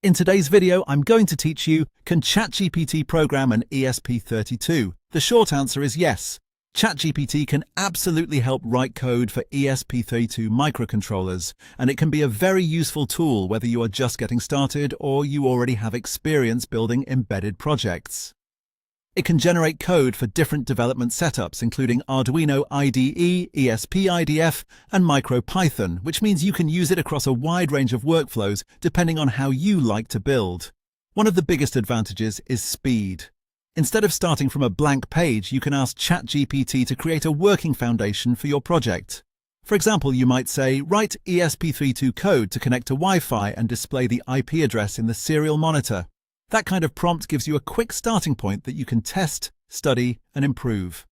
In today's video, I'm going to teach you, can ChatGPT program an ESP32? The short answer is yes. ChatGPT can absolutely help write code for ESP32 microcontrollers, and it can be a very useful tool whether you are just getting started or you already have experience building embedded projects. It can generate code for different development setups, including Arduino IDE, ESP-IDF, and MicroPython, which means you can use it across a wide range of workflows depending on how you like to build. One of the biggest advantages is speed. Instead of starting from a blank page, you can ask ChatGPT to create a working foundation for your project. For example, you might say, write ESP32 code to connect to Wi-Fi and display the IP address in the serial monitor. That kind of prompt gives you a quick starting point that you can test, study, and improve.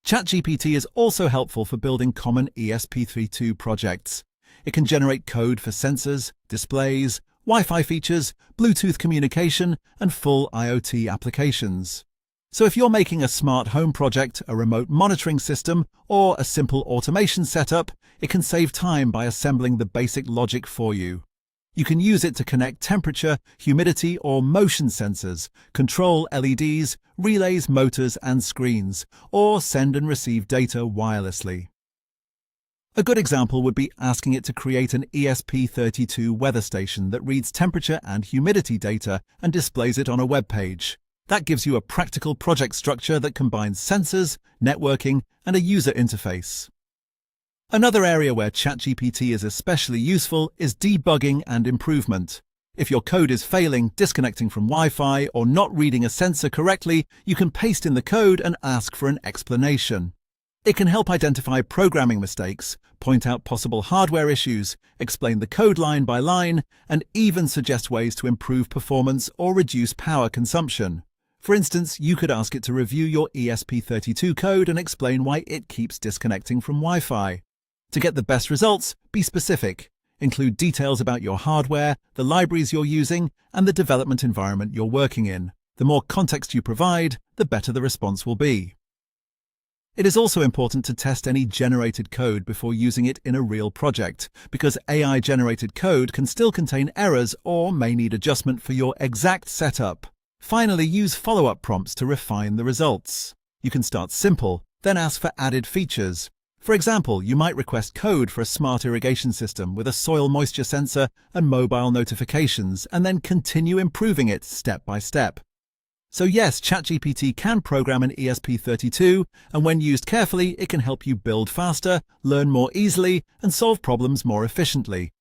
ChatGPT is also helpful for building common ESP32 projects. It can generate code for sensors, displays, Wi-Fi features, Bluetooth communication, and full IoT applications. So if you're making a smart home project, a remote monitoring system, or a simple automation setup, it can save time by assembling the basic logic for you. You can use it to connect temperature, humidity, or motion sensors, control LEDs, relays, motors, and screens, or send and receive data wirelessly. A good example would be asking it to create an ESP32 weather station that reads temperature and humidity data and displays it on a web page. That gives you a practical project structure that combines sensors, networking, and a user interface. Another area where ChatGPT is especially useful is debugging and improvement. If your code is failing, disconnecting from Wi-Fi, or not reading a sensor correctly, you can paste in the code and ask for an explanation. It can help identify programming mistakes, point out possible hardware issues, explain the code line by line, and even suggest ways to improve performance or reduce power consumption. For instance, you could ask it to review your ESP32 code and explain why it keeps disconnecting from Wi-Fi. To get the best results, be specific. Include details about your hardware, the libraries you're using, and the development environment you're working in. The more context you provide, the better the response will be. It is also important to test any generated code before using it in a real project, because AI-generated code can still contain errors or may need adjustment for your exact setup. Finally, use follow-up prompts to refine the results. You can start simple, then ask for added features. For example, you might request code for a smart irrigation system with a soil moisture sensor and mobile notifications, and then continue improving it step by step. So yes, ChatGPT can program an ESP32, and when used carefully, it can help you build faster, learn more easily, and solve problems more efficiently.